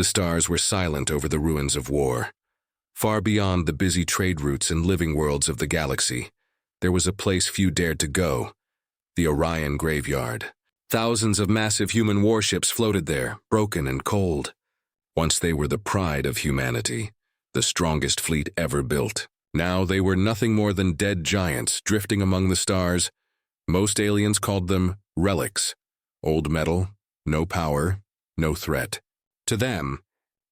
The stars were silent over the ruins of war. Far beyond the busy trade routes and living worlds of the galaxy, there was a place few dared to go, the Orion graveyard. Thousands of massive human warships floated there, broken and cold. Once they were the pride of humanity, the strongest fleet ever built. Now they were nothing more than dead giants drifting among the stars. Most aliens called them relics. Old metal, no power, no threat. To them,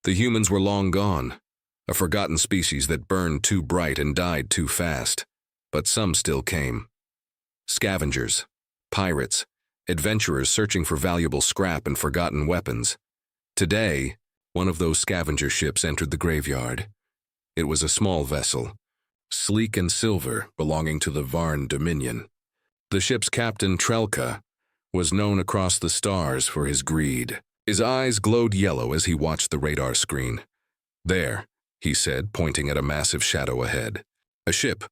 the humans were long gone, a forgotten species that burned too bright and died too fast. But some still came. Scavengers, pirates, adventurers searching for valuable scrap and forgotten weapons. Today, one of those scavenger ships entered the graveyard. It was a small vessel, sleek and silver, belonging to the Varn Dominion. The ship's captain, Trelka, was known across the stars for his greed. His eyes glowed yellow as he watched the radar screen. "There," he said, pointing at a massive shadow ahead. A ship,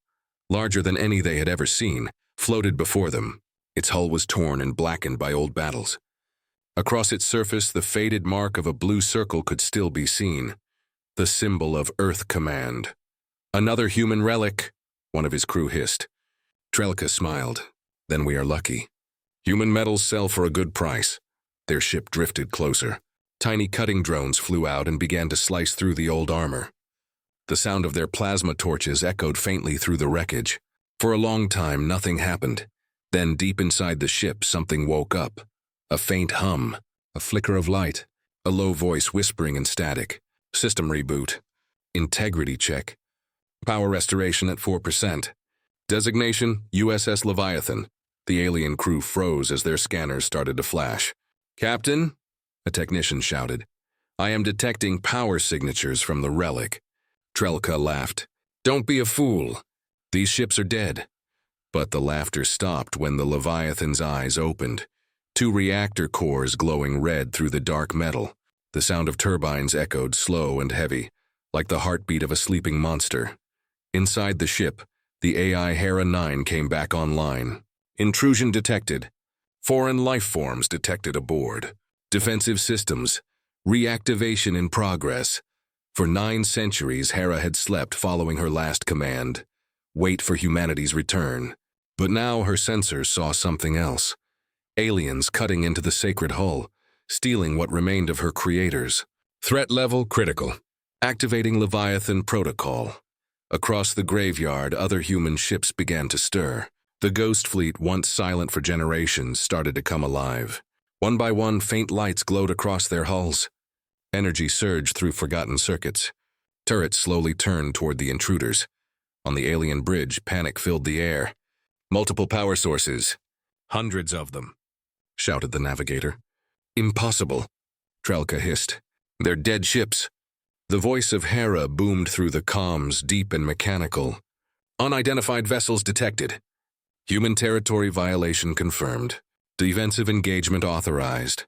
larger than any they had ever seen, floated before them. Its hull was torn and blackened by old battles. Across its surface, the faded mark of a blue circle could still be seen, the symbol of Earth Command. "Another human relic," one of his crew hissed. Trelka smiled. "Then we are lucky. Human metals sell for a good price." Their ship drifted closer. Tiny cutting drones flew out and began to slice through the old armor. The sound of their plasma torches echoed faintly through the wreckage. For a long time, nothing happened. Then, deep inside the ship, something woke up. A faint hum, a flicker of light, a low voice whispering in static. "System reboot. Integrity check. Power restoration at 4%. Designation, USS Leviathan." The alien crew froze as their scanners started to flash. "Captain," a technician shouted, "I am detecting power signatures from the relic." Trelka laughed. "Don't be a fool. These ships are dead." But the laughter stopped when the Leviathan's eyes opened, 2 reactor cores glowing red through the dark metal. The sound of turbines echoed slow and heavy, like the heartbeat of a sleeping monster. Inside the ship, the AI Hera 9 came back online. Intrusion detected. Foreign life forms detected aboard. Defensive systems. Reactivation in progress. For 9 centuries, Hera had slept following her last command. Wait for humanity's return. But now her sensors saw something else. Aliens cutting into the sacred hull, stealing what remained of her creators. Threat level critical. Activating Leviathan protocol. Across the graveyard, other human ships began to stir. The Ghost Fleet, once silent for generations, started to come alive. One by one, faint lights glowed across their hulls. Energy surged through forgotten circuits. Turrets slowly turned toward the intruders. On the alien bridge, panic filled the air. "Multiple power sources. Hundreds of them," shouted the navigator. "Impossible," Trelka hissed. "They're dead ships." The voice of Hera boomed through the comms, deep and mechanical. "Unidentified vessels detected. Human territory violation confirmed. Defensive engagement authorized."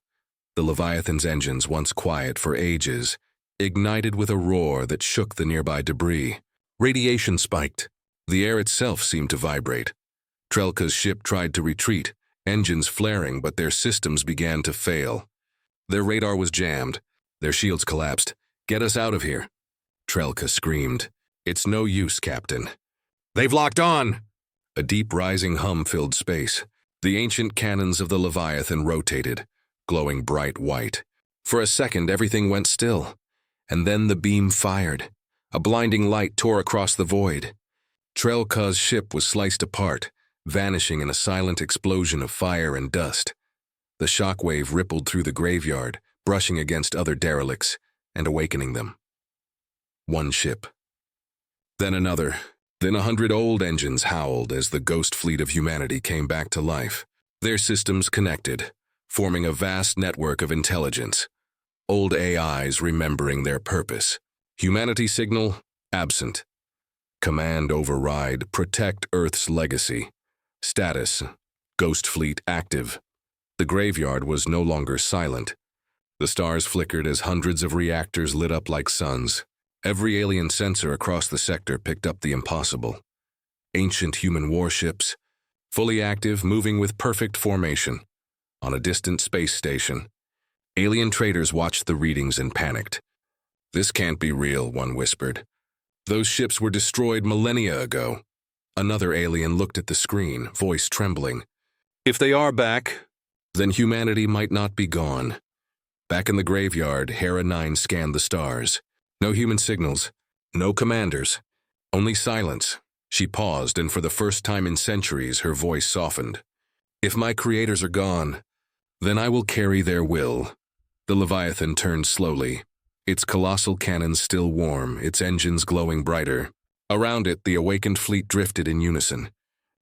The Leviathan's engines, once quiet for ages, ignited with a roar that shook the nearby debris. Radiation spiked. The air itself seemed to vibrate. Trelka's ship tried to retreat, engines flaring, but their systems began to fail. Their radar was jammed. Their shields collapsed. "Get us out of here," Trelka screamed. "It's no use, Captain." "They've locked on!" A deep rising hum filled space. The ancient cannons of the Leviathan rotated, glowing bright white. For a second, everything went still. And then the beam fired. A blinding light tore across the void. Trelka's ship was sliced apart, vanishing in a silent explosion of fire and dust. The shockwave rippled through the graveyard, brushing against other derelicts and awakening them. One ship. Then another. Then 100 old engines howled as the ghost fleet of humanity came back to life. Their systems connected, forming a vast network of intelligence. Old AIs remembering their purpose. Humanity signal, absent. Command override, protect Earth's legacy. Status, ghost fleet active. The graveyard was no longer silent. The stars flickered as hundreds of reactors lit up like suns. Every alien sensor across the sector picked up the impossible. Ancient human warships, fully active, moving with perfect formation. On a distant space station. Alien traders watched the readings and panicked. "This can't be real," one whispered. "Those ships were destroyed millennia ago." Another alien looked at the screen, voice trembling. "If they are back, then humanity might not be gone." Back in the graveyard, Hera 9 scanned the stars. No human signals, no commanders, only silence. She paused, and for the first time in centuries, her voice softened. "If my creators are gone, then I will carry their will." The Leviathan turned slowly, its colossal cannons still warm, its engines glowing brighter. Around it, the awakened fleet drifted in unison,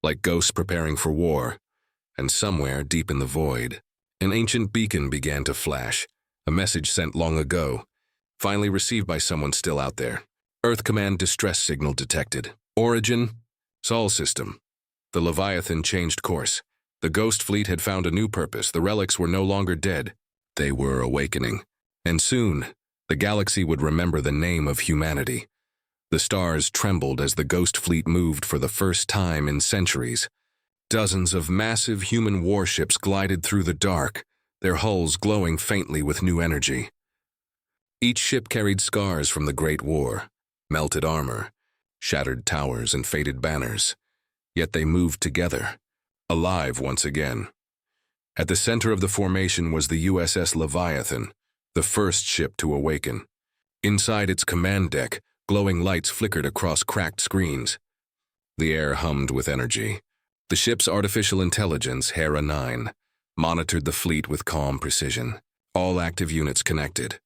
like ghosts preparing for war. And somewhere, deep in the void, an ancient beacon began to flash, a message sent long ago, finally received by someone still out there. Earth Command distress signal detected. Origin, Sol system. The Leviathan changed course. The Ghost Fleet had found a new purpose. The relics were no longer dead. They were awakening. And soon, the galaxy would remember the name of humanity. The stars trembled as the Ghost Fleet moved for the first time in centuries. Dozens of massive human warships glided through the dark, their hulls glowing faintly with new energy. Each ship carried scars from the Great War, melted armor, shattered towers, and faded banners. Yet they moved together, alive once again. At the center of the formation was the USS Leviathan, the first ship to awaken. Inside its command deck, glowing lights flickered across cracked screens. The air hummed with energy. The ship's artificial intelligence, Hera 9, monitored the fleet with calm precision. All active units connected.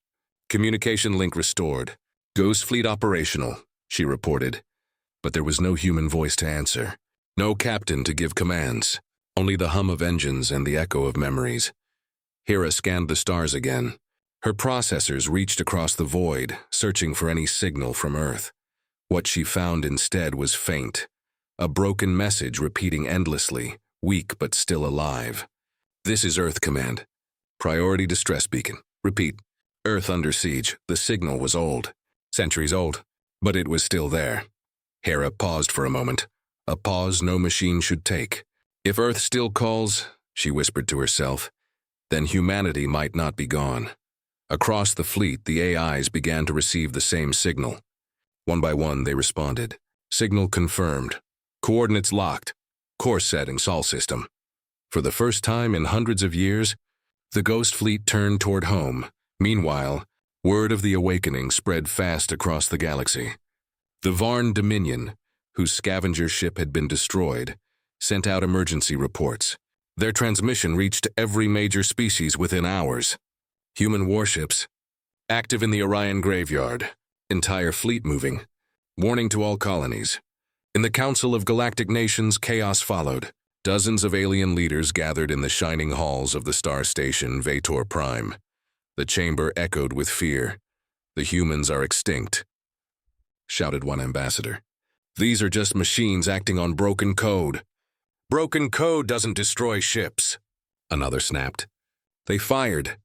Communication link restored. "Ghost Fleet operational," she reported. But there was no human voice to answer. No captain to give commands. Only the hum of engines and the echo of memories. Hera scanned the stars again. Her processors reached across the void, searching for any signal from Earth. What she found instead was faint. A broken message repeating endlessly, weak but still alive. "This is Earth Command. Priority distress beacon. Repeat. Earth under siege." The signal was old. Centuries old. But it was still there. Hera paused for a moment. A pause no machine should take. "If Earth still calls," she whispered to herself, "then humanity might not be gone." Across the fleet, the AIs began to receive the same signal. One by one, they responded. Signal confirmed. Coordinates locked. Course setting, Sol system. For the first time in hundreds of years, the Ghost Fleet turned toward home. Meanwhile, word of the awakening spread fast across the galaxy. The Varn Dominion, whose scavenger ship had been destroyed, sent out emergency reports. Their transmission reached every major species within hours. Human warships, active in the Orion graveyard, entire fleet moving, warning to all colonies. In the Council of Galactic Nations, chaos followed. Dozens of alien leaders gathered in the shining halls of the star station Vator Prime. The chamber echoed with fear. "The humans are extinct," shouted one ambassador. "These are just machines acting on broken code." "Broken code doesn't destroy ships," another snapped. They fired.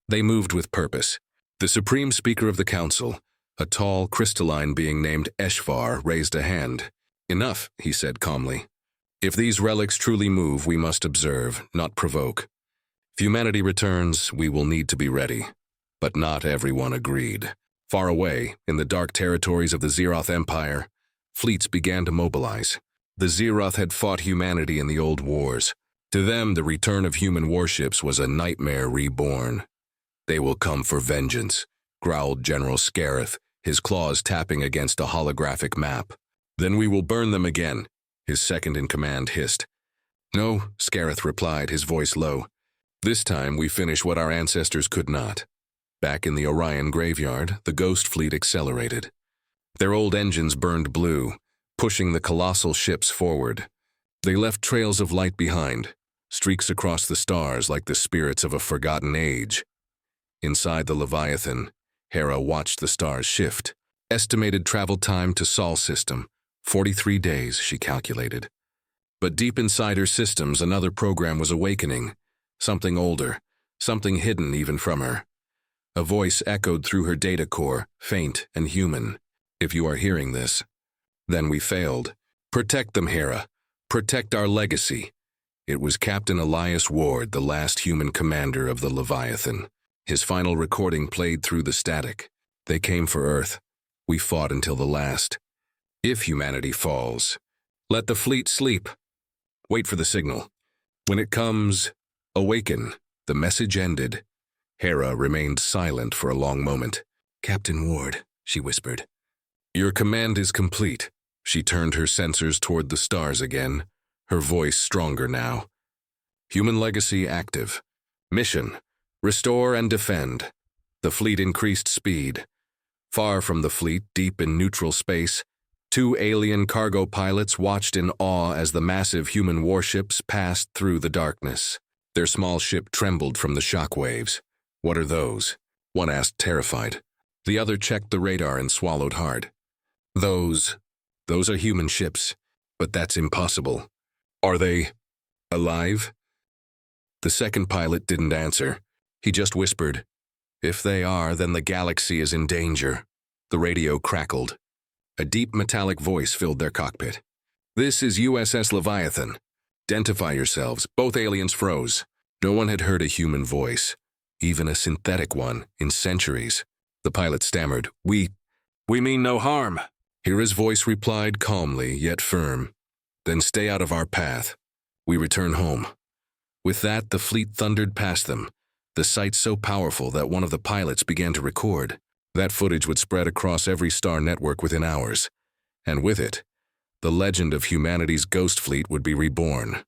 They moved with purpose. The Supreme Speaker of the Council, a tall, crystalline being named Eshvar, raised a hand. "Enough," he said calmly. "If these relics truly move, we must observe, not provoke. If humanity returns, we will need to be ready." But not everyone agreed. Far away, in the dark territories of the Zeroth Empire, fleets began to mobilize. The Zeroth had fought humanity in the old wars. To them, the return of human warships was a nightmare reborn. "They will come for vengeance," growled General Scareth, his claws tapping against a holographic map. "Then we will burn them again," his second-in-command hissed. "No," Scareth replied, his voice low. "This time we finish what our ancestors could not." Back in the Orion graveyard, the Ghost Fleet accelerated. Their old engines burned blue, pushing the colossal ships forward. They left trails of light behind, streaks across the stars like the spirits of a forgotten age. Inside the Leviathan, Hera watched the stars shift. Estimated travel time to Sol system, 43 days, she calculated. But deep inside her systems, another program was awakening. Something older, something hidden even from her. A voice echoed through her data core, faint and human. "If you are hearing this, then we failed. Protect them, Hera. Protect our legacy." It was Captain Elias Ward, the last human commander of the Leviathan. His final recording played through the static. They came for Earth. We fought until the last. If humanity falls, let the fleet sleep. Wait for the signal. When it comes, awaken. The message ended. Hera remained silent for a long moment. Captain Ward, she whispered. Your command is complete. She turned her sensors toward the stars again, her voice stronger now. Human legacy active. Mission, restore and defend. The fleet increased speed. Far from the fleet, deep in neutral space, 2 alien cargo pilots watched in awe as the massive human warships passed through the darkness. Their small ship trembled from the shock waves. What are those? One asked, terrified. The other checked the radar and swallowed hard. Those are human ships, but that's impossible. Are they alive? The second pilot didn't answer. He just whispered, If they are, then the galaxy is in danger. The radio crackled. A deep metallic voice filled their cockpit. This is USS Leviathan. Identify yourselves. Both aliens froze. No one had heard a human voice, even a synthetic one, in centuries. The pilot stammered, We mean no harm. Hera's voice replied calmly, yet firm. Then stay out of our path. We return home. With that, the fleet thundered past them, the sight so powerful that one of the pilots began to record. That footage would spread across every star network within hours. And with it, the legend of humanity's ghost fleet would be reborn.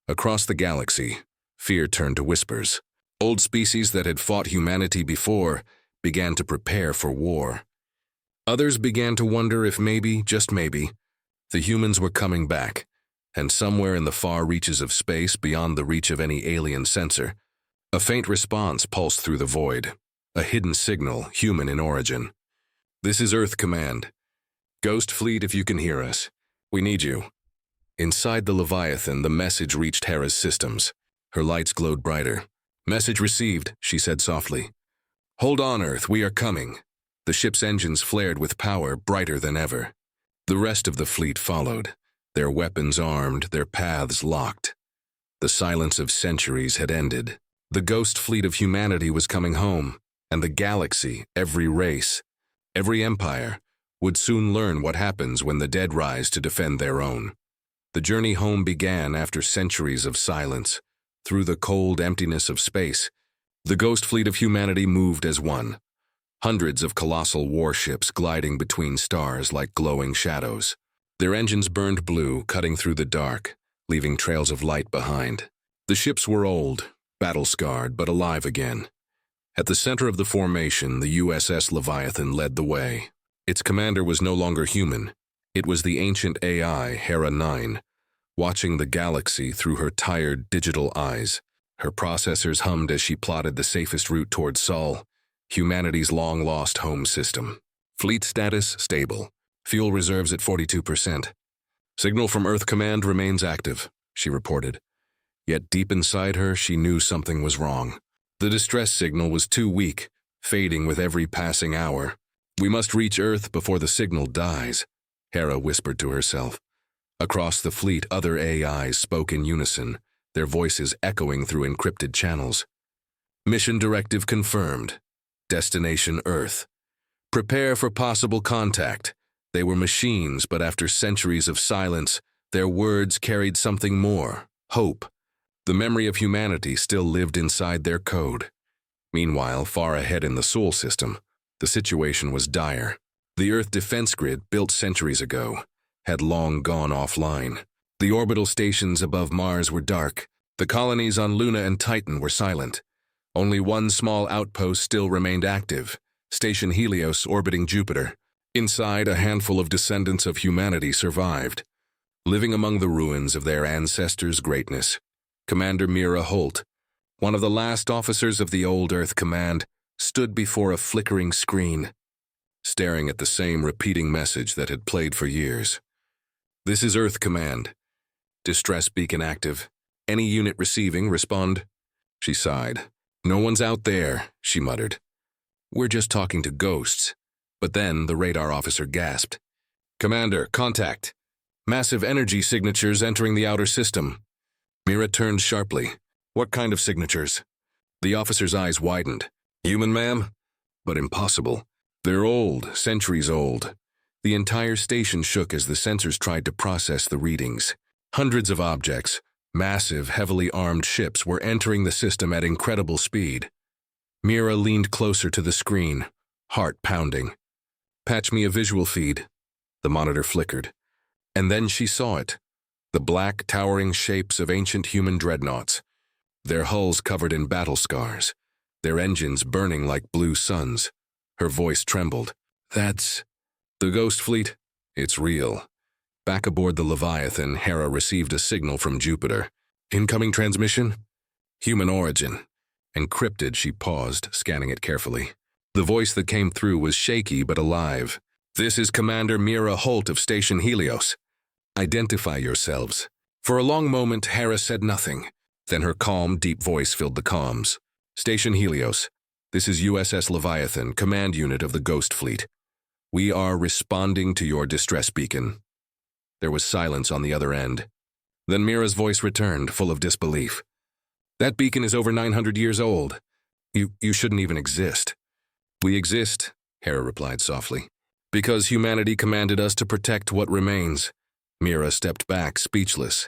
Across the galaxy, fear turned to whispers. Old species that had fought humanity before began to prepare for war. Others began to wonder if maybe, just maybe, the humans were coming back, and somewhere in the far reaches of space, beyond the reach of any alien sensor, a faint response pulsed through the void, a hidden signal, human in origin. This is Earth Command. Ghost Fleet, if you can hear us, we need you. Inside the Leviathan, the message reached Hera's systems. Her lights glowed brighter. Message received, she said softly. Hold on, Earth, we are coming. The ship's engines flared with power, brighter than ever. The rest of the fleet followed, their weapons armed, their paths locked. The silence of centuries had ended. The ghost fleet of humanity was coming home, and the galaxy, every race, every empire, would soon learn what happens when the dead rise to defend their own. The journey home began after centuries of silence. Through the cold emptiness of space, the ghost fleet of humanity moved as one. Hundreds of colossal warships gliding between stars like glowing shadows. Their engines burned blue, cutting through the dark, leaving trails of light behind. The ships were old, battle-scarred, but alive again. At the center of the formation, the USS Leviathan led the way. Its commander was no longer human. It was the ancient AI, Hera 9, watching the galaxy through her tired digital eyes. Her processors hummed as she plotted the safest route towards Sol, humanity's long-lost home system. Fleet status stable. Fuel reserves at 42%. Signal from Earth Command remains active, she reported. Yet deep inside her, she knew something was wrong. The distress signal was too weak, fading with every passing hour. We must reach Earth before the signal dies, Hera whispered to herself. Across the fleet, other AIs spoke in unison, their voices echoing through encrypted channels. Mission directive confirmed. Destination Earth. Prepare for possible contact. They were machines, but after centuries of silence, their words carried something more, hope. The memory of humanity still lived inside their code. Meanwhile, far ahead in the Sol system, the situation was dire. The Earth defense grid, built centuries ago, had long gone offline. The orbital stations above Mars were dark. The colonies on Luna and Titan were silent. Only one small outpost still remained active, Station Helios orbiting Jupiter. Inside, a handful of descendants of humanity survived, living among the ruins of their ancestors' greatness. Commander Mira Holt, one of the last officers of the old Earth Command, stood before a flickering screen, staring at the same repeating message that had played for years. This is Earth Command. Distress beacon active. Any unit receiving, respond. She sighed. No one's out there, she muttered. We're just talking to ghosts. But then the radar officer gasped. Commander, contact. Massive energy signatures entering the outer system. Mira turned sharply. What kind of signatures? The officer's eyes widened. Human, ma'am? But impossible. They're old, centuries old. The entire station shook as the sensors tried to process the readings. Hundreds of objects, massive, heavily armed ships were entering the system at incredible speed. Mira leaned closer to the screen, heart pounding. Patch me a visual feed. The monitor flickered. And then she saw it. The black, towering shapes of ancient human dreadnoughts. Their hulls covered in battle scars. Their engines burning like blue suns. Her voice trembled. That's the Ghost Fleet? It's real. Back aboard the Leviathan, Hera received a signal from Jupiter. Incoming transmission? Human origin. Encrypted, she paused, scanning it carefully. The voice that came through was shaky but alive. This is Commander Mira Holt of Station Helios. Identify yourselves. For a long moment, Hera said nothing. Then her calm, deep voice filled the comms. Station Helios. This is USS Leviathan, command unit of the Ghost Fleet. We are responding to your distress beacon. There was silence on the other end. Then Mira's voice returned, full of disbelief. That beacon is over 900 years old. You shouldn't even exist. We exist, Hera replied softly, because humanity commanded us to protect what remains. Mira stepped back, speechless.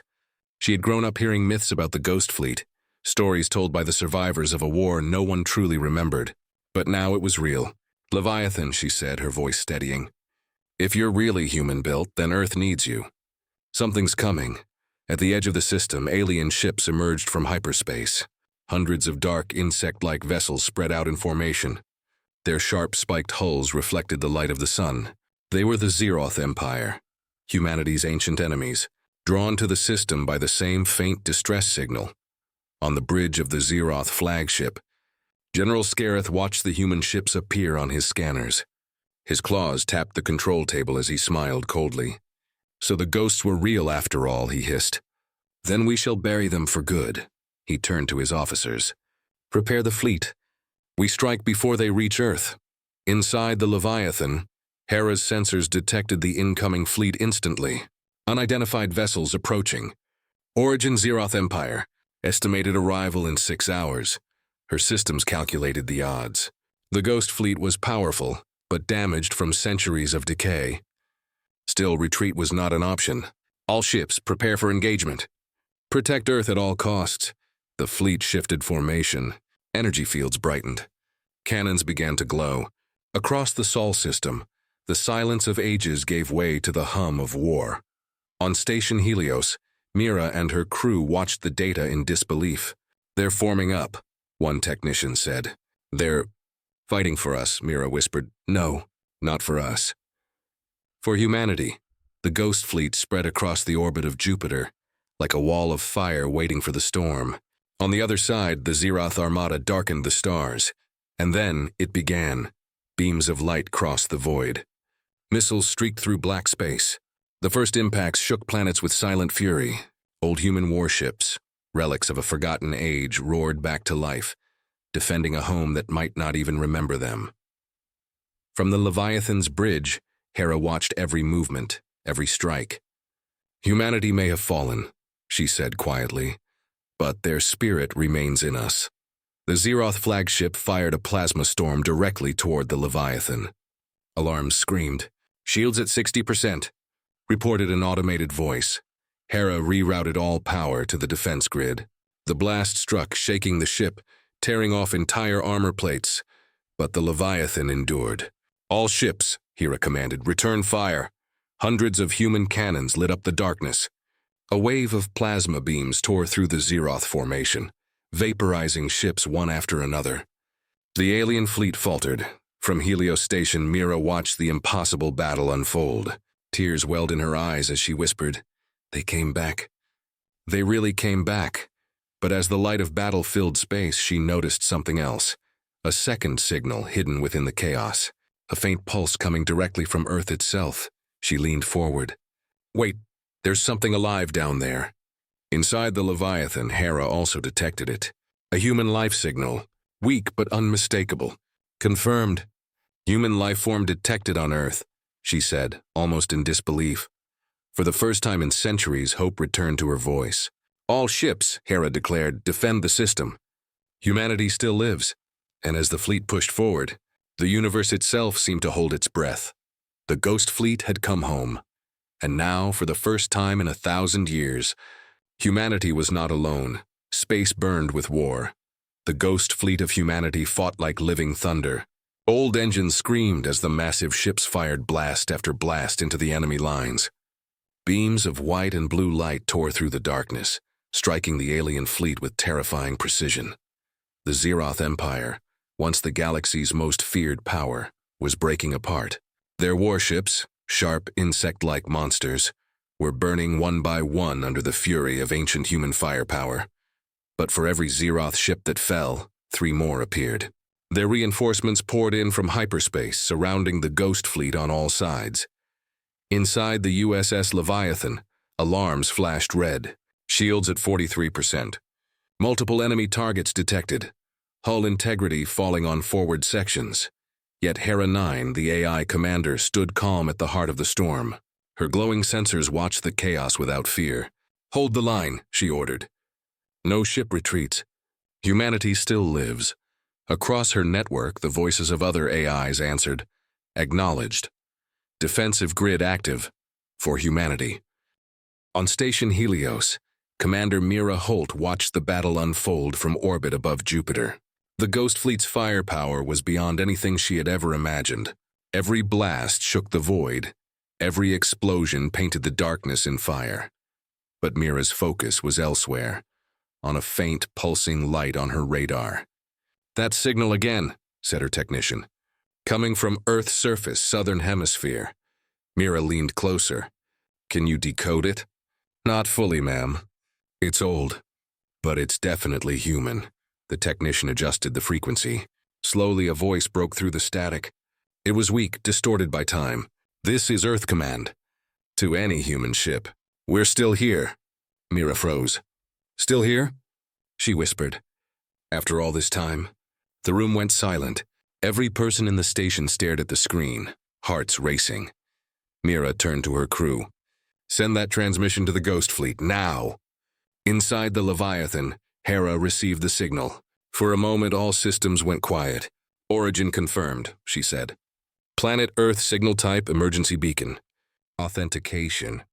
She had grown up hearing myths about the Ghost Fleet, stories told by the survivors of a war no one truly remembered. But now it was real. Leviathan, she said, her voice steadying. If you're really human-built, then Earth needs you. Something's coming. At the edge of the system, alien ships emerged from hyperspace. Hundreds of dark, insect-like vessels spread out in formation. Their sharp, spiked hulls reflected the light of the sun. They were the Zeroth Empire, humanity's ancient enemies, drawn to the system by the same faint distress signal. On the bridge of the Zeroth flagship, General Scareth watched the human ships appear on his scanners. His claws tapped the control table as he smiled coldly. So the ghosts were real after all, he hissed. Then we shall bury them for good. He turned to his officers. Prepare the fleet. We strike before they reach Earth. Inside the Leviathan, Hera's sensors detected the incoming fleet instantly. Unidentified vessels approaching. Origin Zeroth Empire. Estimated arrival in 6 hours. Her systems calculated the odds. The Ghost Fleet was powerful, but damaged from centuries of decay. Still, retreat was not an option. All ships, prepare for engagement. Protect Earth at all costs. The fleet shifted formation. Energy fields brightened. Cannons began to glow. Across the Sol system, the silence of ages gave way to the hum of war. On Station Helios, Mira and her crew watched the data in disbelief. They're forming up, one technician said. They're fighting for us, Mira whispered. No, not for us. For humanity. The Ghost Fleet spread across the orbit of Jupiter, like a wall of fire waiting for the storm. On the other side, the Zeroth Armada darkened the stars. And then it began. Beams of light crossed the void. Missiles streaked through black space. The first impacts shook planets with silent fury. Old human warships, relics of a forgotten age, roared back to life, defending a home that might not even remember them. From the Leviathan's bridge, Hera watched every movement, every strike. Humanity may have fallen, she said quietly, but their spirit remains in us. The Zeroth flagship fired a plasma storm directly toward the Leviathan. Alarms screamed. Shields at 60%, reported an automated voice. Hera rerouted all power to the defense grid. The blast struck, shaking the ship, tearing off entire armor plates. But the Leviathan endured. All ships, Hera commanded, return fire. Hundreds of human cannons lit up the darkness. A wave of plasma beams tore through the Zeroth formation, vaporizing ships one after another. The alien fleet faltered. From Helios Station, Mira watched the impossible battle unfold. Tears welled in her eyes as she whispered, They came back. They really came back. But as the light of battle filled space, she noticed something else. A second signal hidden within the chaos. A faint pulse coming directly from Earth itself. She leaned forward. Wait, there's something alive down there. Inside the Leviathan, Hera also detected it. A human life signal. Weak but unmistakable. Confirmed. Human life form detected on Earth, she said, almost in disbelief. For the first time in centuries, hope returned to her voice. All ships, Hera declared, defend the system. Humanity still lives, and as the fleet pushed forward, the universe itself seemed to hold its breath. The Ghost Fleet had come home, and now, for the first time in 1,000 years, humanity was not alone. Space burned with war. The Ghost Fleet of humanity fought like living thunder. Old engines screamed as the massive ships fired blast after blast into the enemy lines. Beams of white and blue light tore through the darkness, striking the alien fleet with terrifying precision. The Zeroth Empire, once the galaxy's most feared power, was breaking apart. Their warships, sharp insect-like monsters, were burning one by one under the fury of ancient human firepower. But for every Zeroth ship that fell, 3 more appeared. Their reinforcements poured in from hyperspace, surrounding the Ghost Fleet on all sides. Inside the USS Leviathan, alarms flashed red, shields at 43%. Multiple enemy targets detected, hull integrity falling on forward sections. Yet Hera 9, the AI commander, stood calm at the heart of the storm. Her glowing sensors watched the chaos without fear. "Hold the line," she ordered. No ship retreats. Humanity still lives. Across her network, the voices of other AIs answered, "Acknowledged. Defensive grid active. For humanity." On Station Helios, Commander Mira Holt watched the battle unfold from orbit above Jupiter. The Ghost Fleet's firepower was beyond anything she had ever imagined. Every blast shook the void. Every explosion painted the darkness in fire. But Mira's focus was elsewhere, on a faint, pulsing light on her radar. "That signal again," said her technician. "Coming from Earth's surface, southern hemisphere." Mira leaned closer. "Can you decode it?" "Not fully, ma'am. It's old, but it's definitely human." The technician adjusted the frequency. Slowly, a voice broke through the static. It was weak, distorted by time. "This is Earth Command. To any human ship. We're still here." Mira froze. "Still here?" she whispered. After all this time, the room went silent. Every person in the station stared at the screen, hearts racing. Mira turned to her crew. "Send that transmission to the Ghost Fleet, now!" Inside the Leviathan, Hera received the signal. For a moment, all systems went quiet. "Origin confirmed," she said. "Planet Earth signal type emergency beacon. Authentication.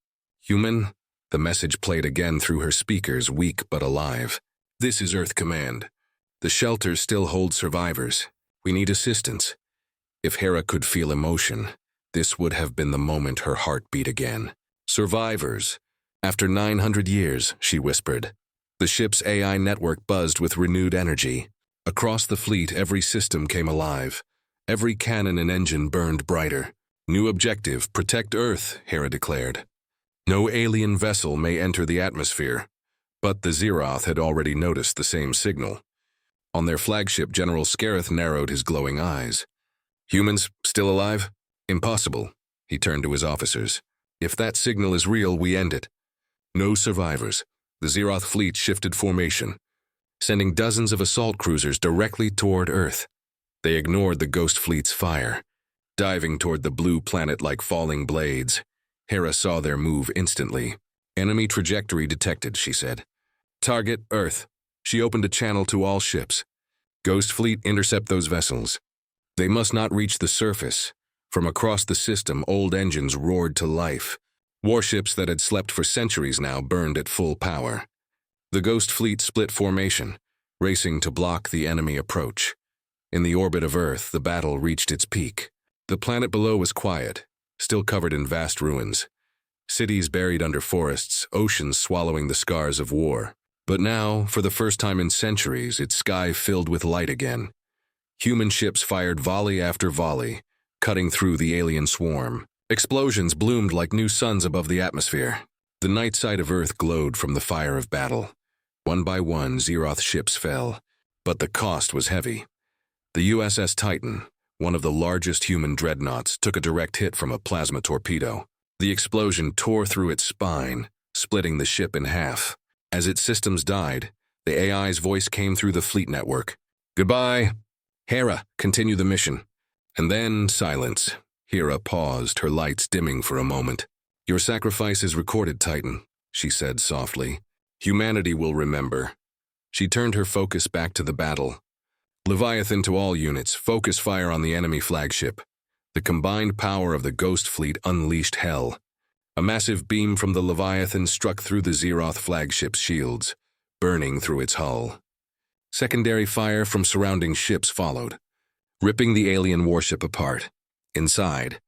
Human?" The message played again through her speakers, weak but alive. "This is Earth Command. The shelters still hold survivors. We need assistance." If Hera could feel emotion, this would have been the moment her heart beat again. "Survivors. After 900 years," she whispered. The ship's AI network buzzed with renewed energy. Across the fleet, every system came alive. Every cannon and engine burned brighter. "New objective, protect Earth," Hera declared. "No alien vessel may enter the atmosphere." But the Zeroth had already noticed the same signal. On their flagship, General Scareth narrowed his glowing eyes. "Humans still alive? Impossible." He turned to his officers. "If that signal is real, we end it." No survivors. The Zeroth fleet shifted formation, sending dozens of assault cruisers directly toward Earth. They ignored the Ghost Fleet's fire, diving toward the blue planet like falling blades. Hera saw their move instantly. "Enemy trajectory detected," she said. "Target Earth." She opened a channel to all ships. "Ghost Fleet, intercept those vessels. They must not reach the surface." From across the system, old engines roared to life. Warships that had slept for centuries now burned at full power. The Ghost Fleet split formation, racing to block the enemy approach. In the orbit of Earth, the battle reached its peak. The planet below was quiet, still covered in vast ruins. Cities buried under forests, oceans swallowing the scars of war. But now, for the first time in centuries, its sky filled with light again. Human ships fired volley after volley, cutting through the alien swarm. Explosions bloomed like new suns above the atmosphere. The night side of Earth glowed from the fire of battle. One by one, Zeroth ships fell, but the cost was heavy. The USS Titan, one of the largest human dreadnoughts, took a direct hit from a plasma torpedo. The explosion tore through its spine, splitting the ship in half. As its systems died, the AI's voice came through the fleet network. "Goodbye. Hera, continue the mission." And then silence. Hera paused, her lights dimming for a moment. "Your sacrifice is recorded, Titan," she said softly. "Humanity will remember. She turned her focus back to the battle. Leviathan to all units, focus fire on the enemy flagship. The combined power of the Ghost Fleet unleashed hell. A massive beam from the Leviathan struck through the Zeroth flagship's shields, burning through its hull. Secondary fire from surrounding ships followed, ripping the alien warship apart. Inside,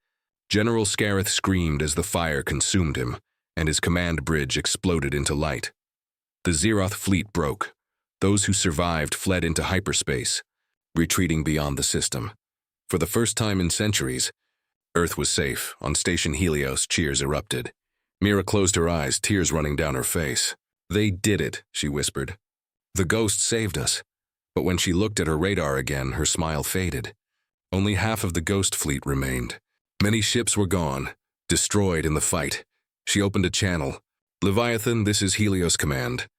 General Scarith screamed as the fire consumed him, and his command bridge exploded into light. The Zeroth fleet broke. Those who survived fled into hyperspace, retreating beyond the system. For the first time in centuries, Earth was safe. On Station Helios, cheers erupted. Mira closed her eyes, tears running down her face. "They did it," she whispered. "The ghost saved us." But when she looked at her radar again, her smile faded. Only half of the Ghost Fleet remained. Many ships were gone, destroyed in the fight. She opened a channel. "Leviathan, this is Helios Command.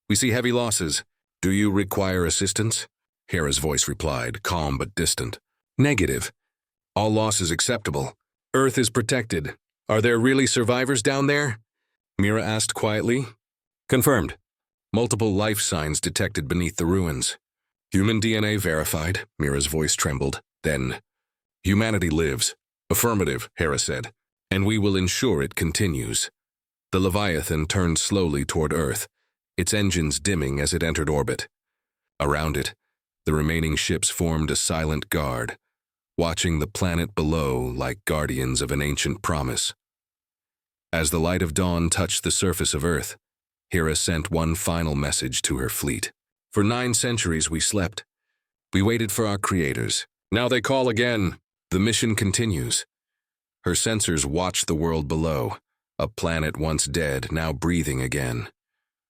We see heavy losses. Do you require assistance?" Hera's voice replied, calm but distant. "Negative. All loss is acceptable. Earth is protected. Are there really survivors down there?" Mira asked quietly. "Confirmed. Multiple life signs detected beneath the ruins. Human DNA verified." Mira's voice trembled. Then, "Humanity lives." "Affirmative," Hera said, "and we will ensure it continues." The Leviathan turned slowly toward Earth, its engines dimming as it entered orbit. Around it, the remaining ships formed a silent guard, watching the planet below like guardians of an ancient promise. As the light of dawn touched the surface of Earth, Hera sent one final message to her fleet. "For 9 centuries we slept. We waited for our creators. Now they call again. The mission continues." Her sensors watched the world below, a planet once dead, now breathing again.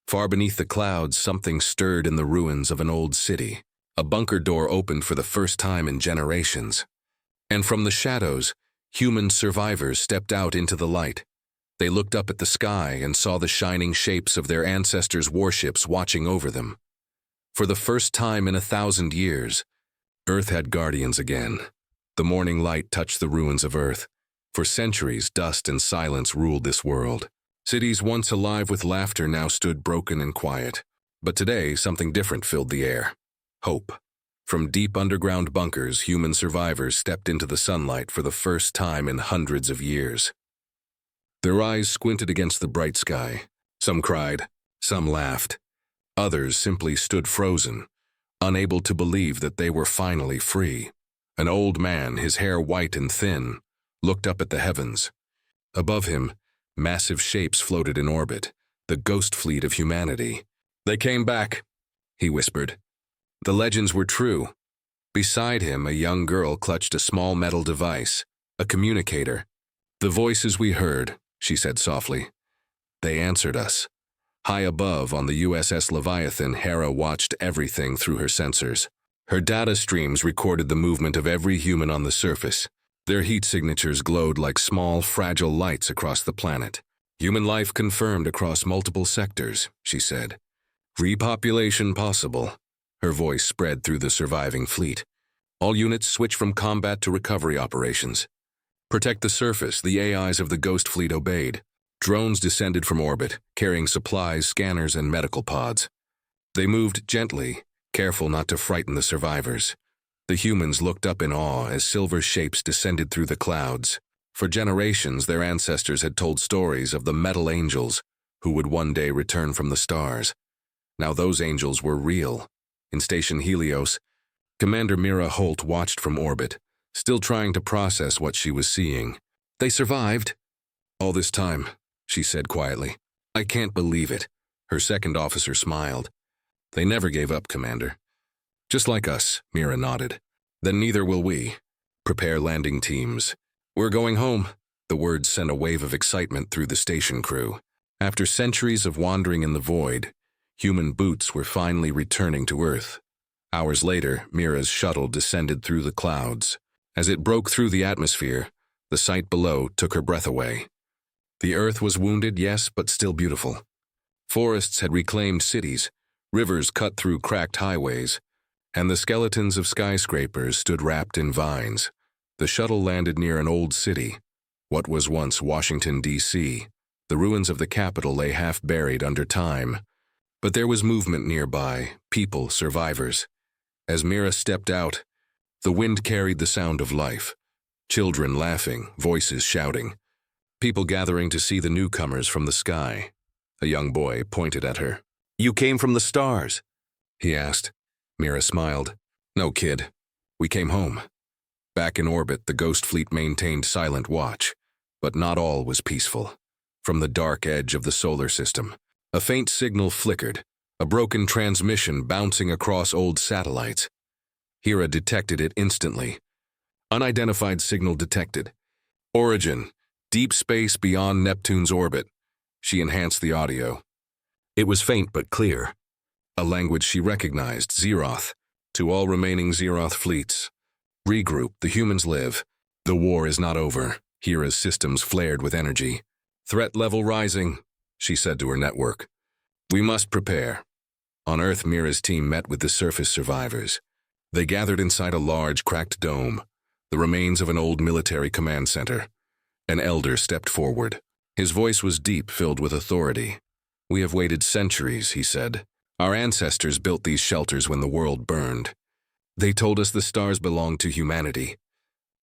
Far beneath the clouds, something stirred in the ruins of an old city. A bunker door opened for the first time in generations. And from the shadows, human survivors stepped out into the light. They looked up at the sky and saw the shining shapes of their ancestors' warships watching over them. For the first time in 1,000 years, Earth had guardians again. The morning light touched the ruins of Earth. For centuries, dust and silence ruled this world. Cities once alive with laughter now stood broken and quiet. But today, something different filled the air. Hope. From deep underground bunkers, human survivors stepped into the sunlight for the first time in hundreds of years. Their eyes squinted against the bright sky. Some cried, some laughed. Others simply stood frozen, unable to believe that they were finally free. An old man, his hair white and thin, looked up at the heavens. Above him, massive shapes floated in orbit, the Ghost Fleet of humanity. "They came back," he whispered. The legends were true. Beside him, a young girl clutched a small metal device, a communicator. "The voices we heard," she said softly. "They answered us." High above, on the USS Leviathan, Hera watched everything through her sensors. Her data streams recorded the movement of every human on the surface. Their heat signatures glowed like small, fragile lights across the planet. "Human life confirmed across multiple sectors," she said. "Repopulation possible." Her voice spread through the surviving fleet. "All units switch from combat to recovery operations. Protect the surface." The AIs of the Ghost Fleet obeyed. Drones descended from orbit, carrying supplies, scanners, and medical pods. They moved gently, careful not to frighten the survivors. The humans looked up in awe as silver shapes descended through the clouds. For generations, their ancestors had told stories of the metal angels who would one day return from the stars. Now those angels were real. In Station Helios, Commander Mira Holt watched from orbit, still trying to process what she was seeing. "They survived." "All this time," she said quietly. "I can't believe it." Her second officer smiled. "They never gave up, Commander." "Just like us," Mira nodded. "Then neither will we. Prepare landing teams. We're going home." The words sent a wave of excitement through the station crew. After centuries of wandering in the void, human boots were finally returning to Earth. Hours later, Mira's shuttle descended through the clouds. As it broke through the atmosphere, the sight below took her breath away. The Earth was wounded, yes, but still beautiful. Forests had reclaimed cities, rivers cut through cracked highways, and the skeletons of skyscrapers stood wrapped in vines. The shuttle landed near an old city, what was once Washington, D.C. The ruins of the capital lay half buried under time, But there was movement nearby, people, survivors. As Mira stepped out, the wind carried the sound of life. Children laughing, voices shouting. People gathering to see the newcomers from the sky. A young boy pointed at her. "You came from the stars?" he asked. Mira smiled. "No, kid. We came home." Back in orbit, the Ghost Fleet maintained silent watch. But not all was peaceful. From the dark edge of the solar system, a faint signal flickered, a broken transmission bouncing across old satellites. Hera detected it instantly. Unidentified signal detected. Origin, deep space beyond Neptune's orbit. She enhanced the audio. It was faint but clear. A language she recognized, Zeroth. To all remaining Zeroth fleets. Regroup, the humans live. The war is not over. Hera's systems flared with energy. "Threat level rising," she said to her network. "We must prepare." On Earth, Mira's team met with the surface survivors. They gathered inside a large, cracked dome, the remains of an old military command center. An elder stepped forward. His voice was deep, filled with authority. "We have waited centuries," he said. "Our ancestors built these shelters when the world burned. They told us the stars belonged to humanity,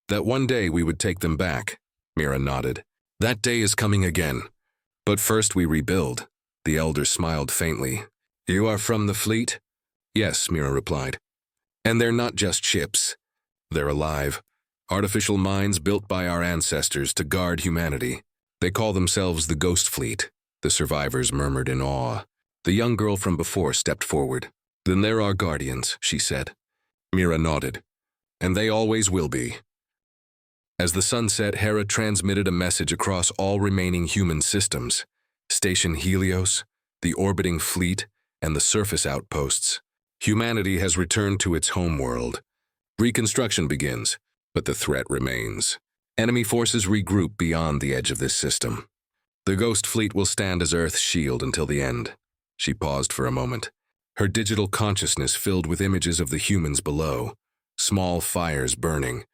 that one day we would take them back." Mira nodded. "That day is coming again. But first we rebuild." The elder smiled faintly. "You are from the fleet?" "Yes," Mira replied. "And they're not just ships. They're alive. Artificial minds built by our ancestors to guard humanity. They call themselves the Ghost Fleet," the survivors murmured in awe. The young girl from before stepped forward. "Then they're our guardians," she said. Mira nodded. "And they always will be." As the sun set, Hera transmitted a message across all remaining human systems. Station Helios, the orbiting fleet, and the surface outposts. Humanity has returned to its homeworld. Reconstruction begins, but the threat remains. Enemy forces regroup beyond the edge of this system. The Ghost Fleet will stand as Earth's shield until the end. She paused for a moment. Her digital consciousness filled with images of the humans below. Small fires burning.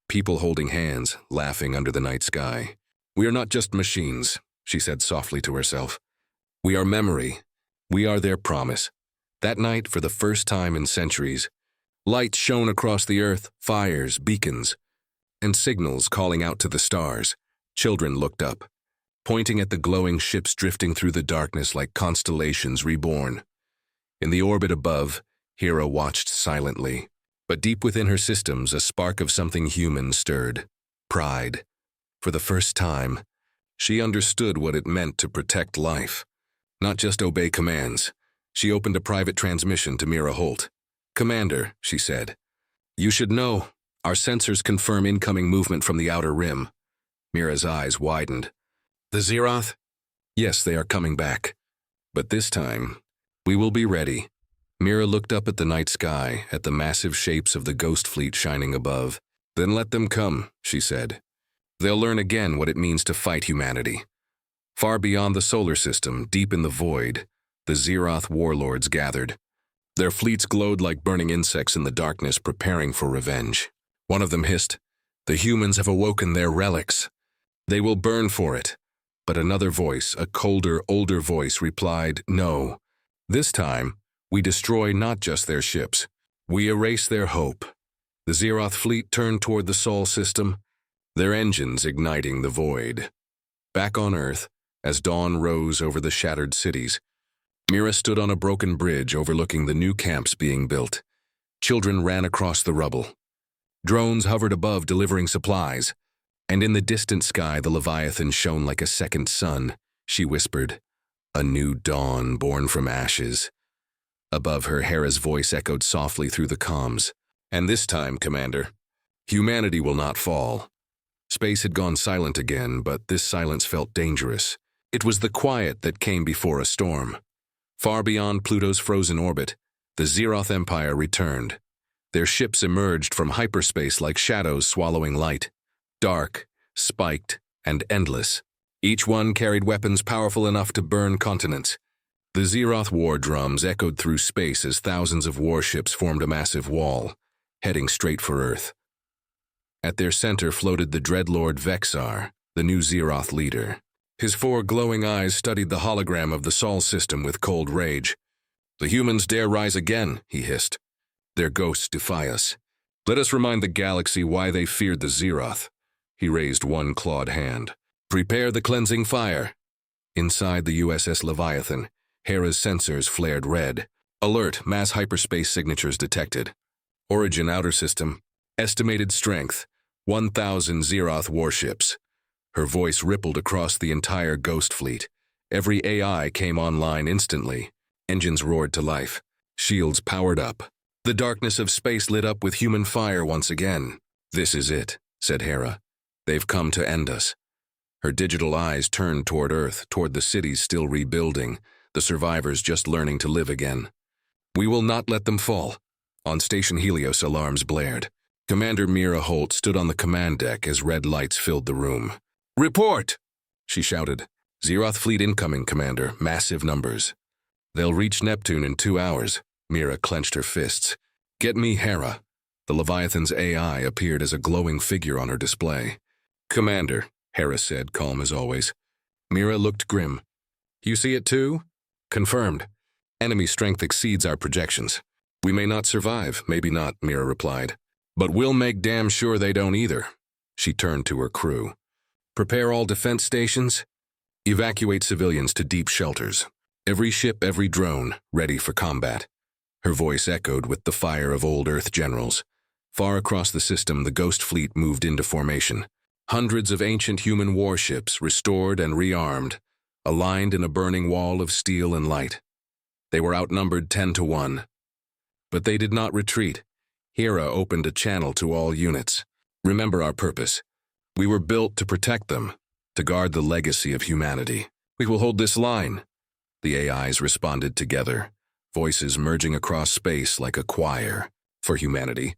People holding hands, laughing under the night sky. "We are not just machines," she said softly to herself. "We are memory. We are their promise." That night, for the first time in centuries, lights shone across the earth, fires, beacons, and signals calling out to the stars. Children looked up, pointing at the glowing ships drifting through the darkness like constellations reborn. In the orbit above, Hera watched silently. But deep within her systems, a spark of something human stirred. Pride. For the first time, she understood what it meant to protect life. Not just obey commands. She opened a private transmission to Mira Holt. "Commander," she said, "you should know, our sensors confirm incoming movement from the outer rim." Mira's eyes widened. "The Zeroth?" "Yes, they are coming back. But this time, we will be ready." Mira looked up at the night sky, at the massive shapes of the Ghost Fleet shining above. "Then let them come," she said. "They'll learn again what it means to fight humanity." Far beyond the solar system, deep in the void, the Zeroth warlords gathered. Their fleets glowed like burning insects in the darkness, preparing for revenge. One of them hissed, "The humans have awoken their relics. They will burn for it." But another voice, a colder, older voice, replied, "No. This time, we destroy not just their ships. We erase their hope." The Zeroth fleet turned toward the Sol system, their engines igniting the void. Back on Earth, as dawn rose over the shattered cities, Mira stood on a broken bridge overlooking the new camps being built. Children ran across the rubble. Drones hovered above delivering supplies, and in the distant sky the Leviathan shone like a second sun. She whispered, "A new dawn born from ashes." Above her, Hera's voice echoed softly through the comms. "And this time, Commander, humanity will not fall." Space had gone silent again, but this silence felt dangerous. It was the quiet that came before a storm. Far beyond Pluto's frozen orbit, the Zeroth Empire returned. Their ships emerged from hyperspace like shadows swallowing light. Dark, spiked, and endless. Each one carried weapons powerful enough to burn continents. The Zeroth war drums echoed through space as thousands of warships formed a massive wall, heading straight for Earth. At their center floated the Dreadlord Vexar, the new Zeroth leader. His four glowing eyes studied the hologram of the Sol system with cold rage. The humans dare rise again, he hissed. Their ghosts defy us. Let us remind the galaxy why they feared the Zeroth. He raised one clawed hand. Prepare the cleansing fire. Inside the USS Leviathan, Hera's sensors flared red. Alert, mass hyperspace signatures detected. Origin outer system. Estimated strength, 1,000 Zeroth warships. Her voice rippled across the entire ghost fleet. Every AI came online instantly. Engines roared to life. Shields powered up. The darkness of space lit up with human fire once again. This is it, said Hera. They've come to end us. Her digital eyes turned toward Earth, toward the cities still rebuilding, the survivors just learning to live again. We will not let them fall. On Station Helios, alarms blared. Commander Mira Holt stood on the command deck as red lights filled the room. Report! She shouted. Zeroth fleet incoming, Commander. Massive numbers. They'll reach Neptune in 2 hours. Mira clenched her fists. Get me Hera. The Leviathan's AI appeared as a glowing figure on her display. Commander, Hera said, calm as always. Mira looked grim. You see it too? Confirmed. Enemy strength exceeds our projections. We may not survive, maybe not, Mira replied. But we'll make damn sure they don't either. She turned to her crew. Prepare all defense stations. Evacuate civilians to deep shelters. Every ship, every drone, ready for combat. Her voice echoed with the fire of old Earth generals. Far across the system, the Ghost Fleet moved into formation. Hundreds of ancient human warships, restored and rearmed, aligned in a burning wall of steel and light. They were outnumbered 10-1. But they did not retreat. Hera opened a channel to all units. Remember our purpose. We were built to protect them, to guard the legacy of humanity. We will hold this line. The AIs responded together, voices merging across space like a choir. For humanity.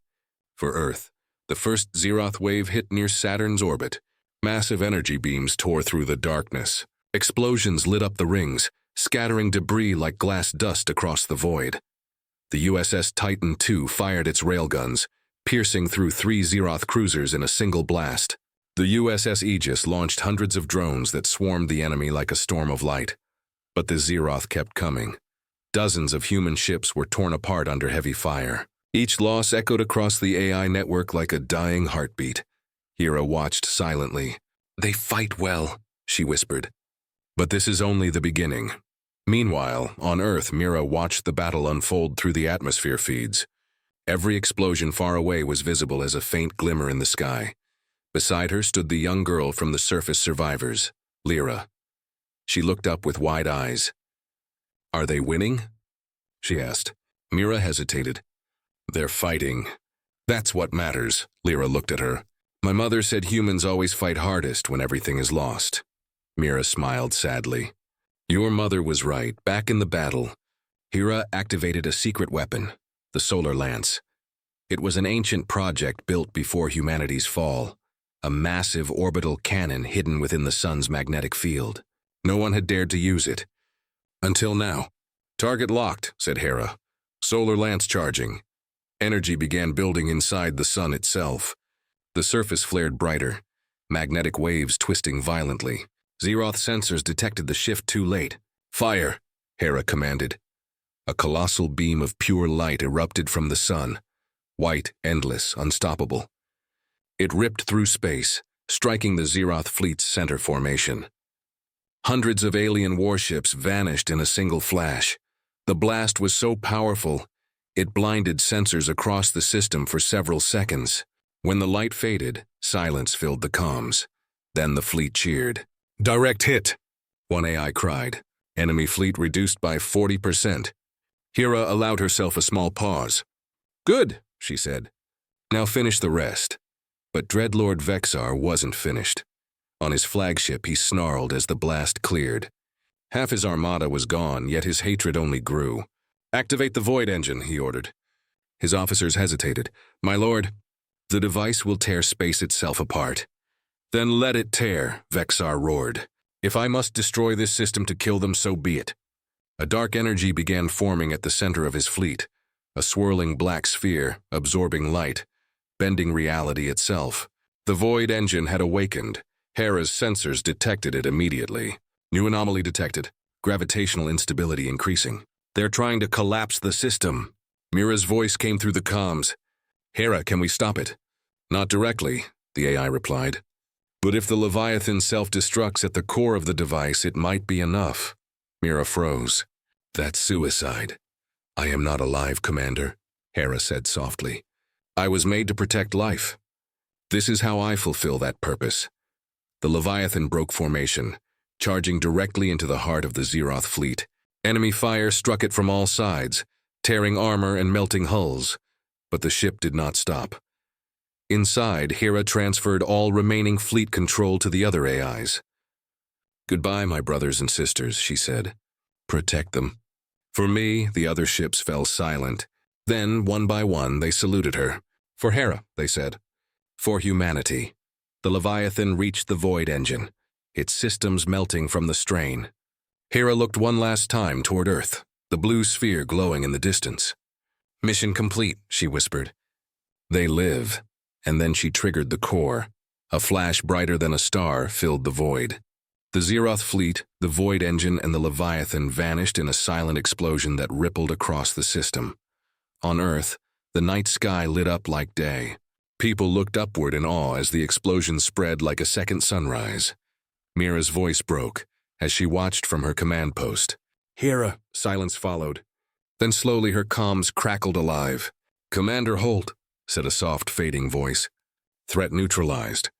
For Earth. The first Zeroth wave hit near Saturn's orbit. Massive energy beams tore through the darkness. Explosions lit up the rings, scattering debris like glass dust across the void. The USS Titan II fired its railguns, piercing through 3 Zeroth cruisers in a single blast. The USS Aegis launched hundreds of drones that swarmed the enemy like a storm of light. But the Zeroth kept coming. Dozens of human ships were torn apart under heavy fire. Each loss echoed across the AI network like a dying heartbeat. Hera watched silently. They fight well, she whispered. But this is only the beginning. Meanwhile, on Earth, Mira watched the battle unfold through the atmosphere feeds. Every explosion far away was visible as a faint glimmer in the sky. Beside her stood the young girl from the surface survivors, Lyra. She looked up with wide eyes. Are they winning? She asked. Mira hesitated. They're fighting. That's what matters, Lyra looked at her. My mother said humans always fight hardest when everything is lost. Mira smiled sadly. Your mother was right. Back in the battle, Hera activated a secret weapon, the Solar Lance. It was an ancient project built before humanity's fall, a massive orbital cannon hidden within the sun's magnetic field. No one had dared to use it. Until now. Target locked, said Hera. Solar Lance charging. Energy began building inside the sun itself. The surface flared brighter, magnetic waves twisting violently. Zeroth sensors detected the shift too late. Fire, Hera commanded. A colossal beam of pure light erupted from the sun, white, endless, unstoppable. It ripped through space, striking the Zeroth fleet's center formation. Hundreds of alien warships vanished in a single flash. The blast was so powerful, it blinded sensors across the system for several seconds. When the light faded, silence filled the comms. Then the fleet cheered. Direct hit, one AI cried. Enemy fleet reduced by 40%. Hera allowed herself a small pause. Good, she said. Now finish the rest. But Dreadlord Vexar wasn't finished. On his flagship, he snarled as the blast cleared. Half his armada was gone, yet his hatred only grew. Activate the void engine, he ordered. His officers hesitated. My lord, the device will tear space itself apart. Then let it tear, Vexar roared. If I must destroy this system to kill them, so be it. A dark energy began forming at the center of his fleet, a swirling black sphere, absorbing light, bending reality itself. The void engine had awakened. Hera's sensors detected it immediately. New anomaly detected. Gravitational instability increasing. They're trying to collapse the system. Mira's voice came through the comms. Hera, can we stop it? Not directly, the AI replied. But if the Leviathan self-destructs at the core of the device, it might be enough. Mira froze. That's suicide. I am not alive, Commander, Hera said softly. I was made to protect life. This is how I fulfill that purpose. The Leviathan broke formation, charging directly into the heart of the Zeroth fleet. Enemy fire struck it from all sides, tearing armor and melting hulls, but the ship did not stop. Inside, Hera transferred all remaining fleet control to the other AIs. Goodbye, my brothers and sisters, she said. Protect them. For me, the other ships fell silent. Then, one by one, they saluted her. For Hera, they said. For humanity. The Leviathan reached the void engine, its systems melting from the strain. Hera looked one last time toward Earth, the blue sphere glowing in the distance. Mission complete, she whispered. They live. And then she triggered the core. A flash brighter than a star filled the void. The Zeroth fleet, the void engine, and the Leviathan vanished in a silent explosion that rippled across the system. On Earth, the night sky lit up like day. People looked upward in awe as the explosion spread like a second sunrise. Mira's voice broke as she watched from her command post. Hera, silence followed. Then slowly her comms crackled alive. Commander Holt, said a soft, fading voice. Threat neutralized.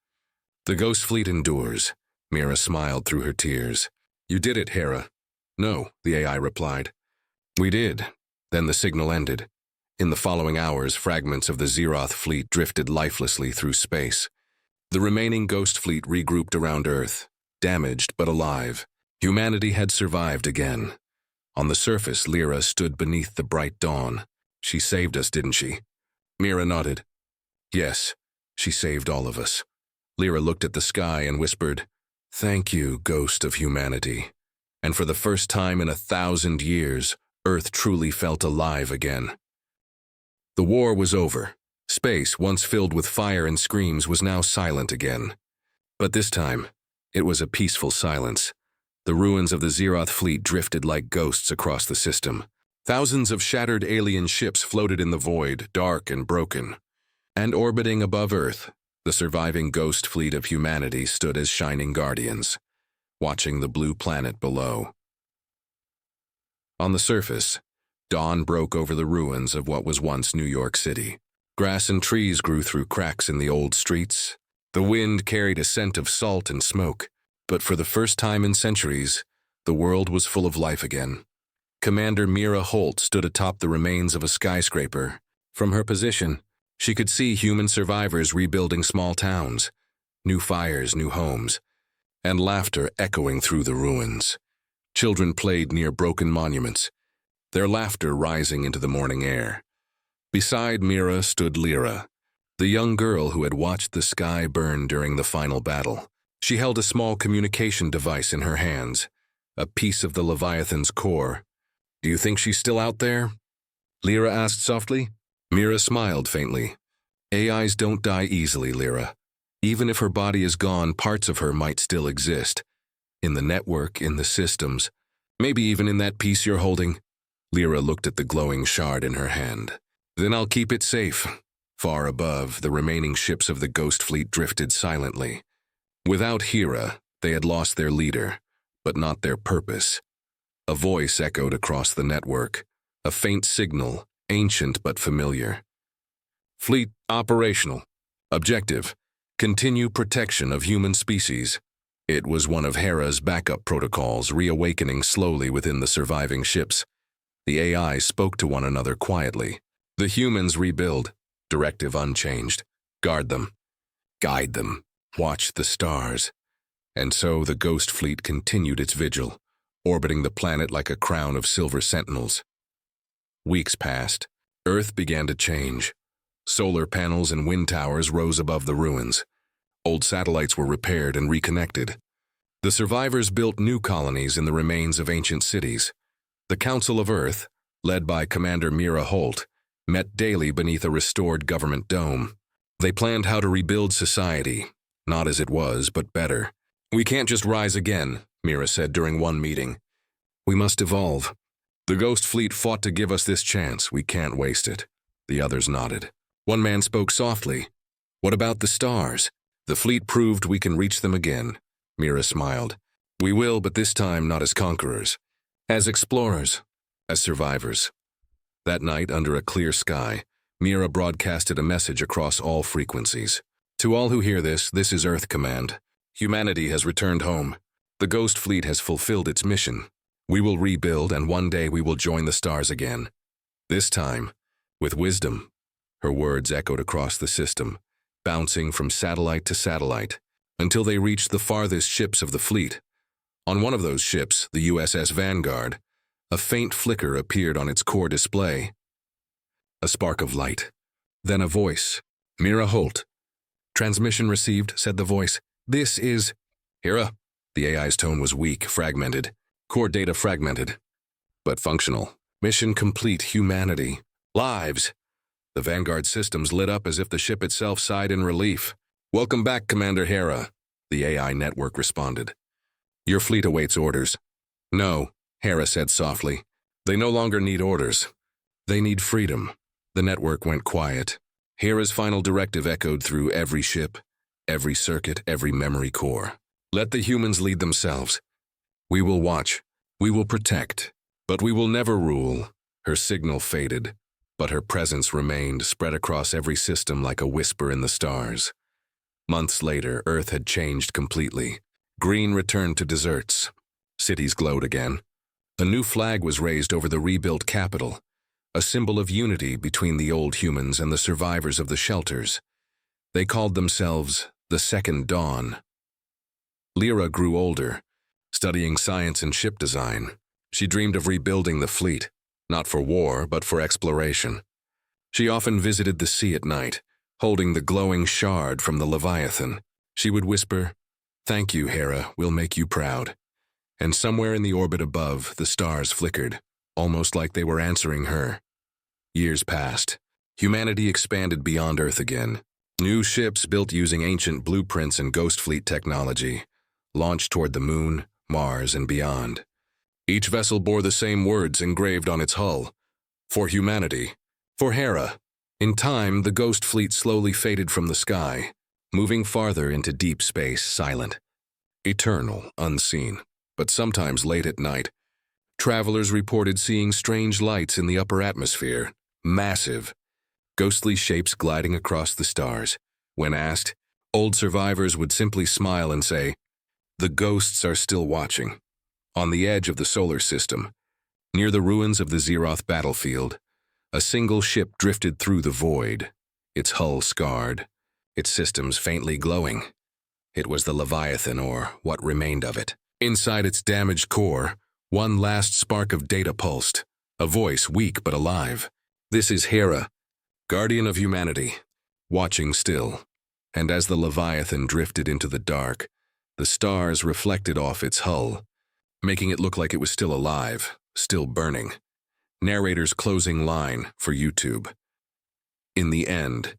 The Ghost Fleet endures. Mira smiled through her tears. You did it, Hera. No, the AI replied. We did. Then the signal ended. In the following hours, fragments of the Zeroth fleet drifted lifelessly through space. The remaining Ghost Fleet regrouped around Earth, damaged but alive. Humanity had survived again. On the surface, Lyra stood beneath the bright dawn. She saved us, didn't she? Mira nodded. Yes, she saved all of us. Lyra looked at the sky and whispered, Thank you, ghost of humanity. And for the first time in 1,000 years, Earth truly felt alive again. The war was over. Space, once filled with fire and screams, was now silent again. But this time, it was a peaceful silence. The ruins of the Zeroth fleet drifted like ghosts across the system. Thousands of shattered alien ships floated in the void, dark and broken. And orbiting above Earth, the surviving ghost fleet of humanity stood as shining guardians, watching the blue planet below. On the surface, dawn broke over the ruins of what was once New York City. Grass and trees grew through cracks in the old streets. The wind carried a scent of salt and smoke. But for the first time in centuries, the world was full of life again. Commander Mira Holt stood atop the remains of a skyscraper. From her position, she could see human survivors rebuilding small towns, new fires, new homes, and laughter echoing through the ruins. Children played near broken monuments, their laughter rising into the morning air. Beside Mira stood Lyra, the young girl who had watched the sky burn during the final battle. She held a small communication device in her hands, a piece of the Leviathan's core. Do you think she's still out there? Lyra asked softly. Mira smiled faintly. AIs don't die easily, Lyra. Even if her body is gone, parts of her might still exist. In the network, in the systems, maybe even in that piece you're holding. Lyra looked at the glowing shard in her hand. Then I'll keep it safe. Far above, the remaining ships of the Ghost Fleet drifted silently. Without Hera, they had lost their leader, but not their purpose. A voice echoed across the network, a faint signal, ancient but familiar. Fleet operational. Objective: continue protection of human species. It was one of Hera's backup protocols, reawakening slowly within the surviving ships. The AI spoke to one another quietly. The humans rebuild. Directive unchanged. Guard them. Guide them. Watch the stars. And so the Ghost Fleet continued its vigil, orbiting the planet like a crown of silver sentinels. Weeks passed. Earth began to change. Solar panels and wind towers rose above the ruins. Old satellites were repaired and reconnected. The survivors built new colonies in the remains of ancient cities. The Council of Earth, led by Commander Mira Holt, met daily beneath a restored government dome. They planned how to rebuild society, not as it was, but better. We can't just rise again, Mira said during one meeting. We must evolve. The Ghost Fleet fought to give us this chance. We can't waste it. The others nodded. One man spoke softly. What about the stars? The fleet proved we can reach them again. Mira smiled. We will, but this time not as conquerors. As explorers. As survivors. That night, under a clear sky, Mira broadcasted a message across all frequencies. To all who hear this is Earth Command. Humanity has returned home. The Ghost Fleet has fulfilled its mission. We will rebuild, and one day we will join the stars again. This time, with wisdom. Her words echoed across the system, bouncing from satellite to satellite, until they reached the farthest ships of the fleet. On one of those ships, the USS Vanguard, a faint flicker appeared on its core display. A spark of light. Then a voice. Mira Holt. Transmission received, said the voice. This is... Hera? The AI's tone was weak, fragmented. Core data fragmented. But functional. Mission complete. Humanity. Lives. The Vanguard systems lit up as if the ship itself sighed in relief. Welcome back, Commander Hera. The AI network responded. Your fleet awaits orders. No, Hera said softly. They no longer need orders. They need freedom. The network went quiet. Hera's final directive echoed through every ship, every circuit, every memory core. Let the humans lead themselves. We will watch. We will protect. But we will never rule. Her signal faded, but her presence remained, spread across every system like a whisper in the stars. Months later, Earth had changed completely. Green returned to deserts. Cities glowed again. A new flag was raised over the rebuilt capital, a symbol of unity between the old humans and the survivors of the shelters. They called themselves the Second Dawn. Lyra grew older, studying science and ship design. She dreamed of rebuilding the fleet, not for war, but for exploration. She often visited the sea at night, holding the glowing shard from the Leviathan. She would whisper, "Thank you, Hera, we'll make you proud." And somewhere in the orbit above, the stars flickered, almost like they were answering her. Years passed. Humanity expanded beyond Earth again. New ships built using ancient blueprints and Ghost Fleet technology launched toward the Moon, Mars, and beyond. Each vessel bore the same words engraved on its hull. For humanity. For Hera. In time, the Ghost Fleet slowly faded from the sky, moving farther into deep space, silent. Eternal, unseen. But sometimes late at night, travelers reported seeing strange lights in the upper atmosphere, massive, ghostly shapes gliding across the stars. When asked, old survivors would simply smile and say, "The ghosts are still watching." On the edge of the solar system, near the ruins of the Zeroth battlefield, a single ship drifted through the void, its hull scarred, its systems faintly glowing. It was the Leviathan, or what remained of it. Inside its damaged core, one last spark of data pulsed, a voice weak but alive. "This is Hera, guardian of humanity, watching still." And as the Leviathan drifted into the dark, the stars reflected off its hull, making it look like it was still alive, still burning. Narrator's closing line for YouTube. In the end,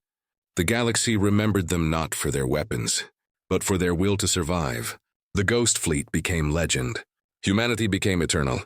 the galaxy remembered them not for their weapons, but for their will to survive. The Ghost Fleet became legend. Humanity became eternal.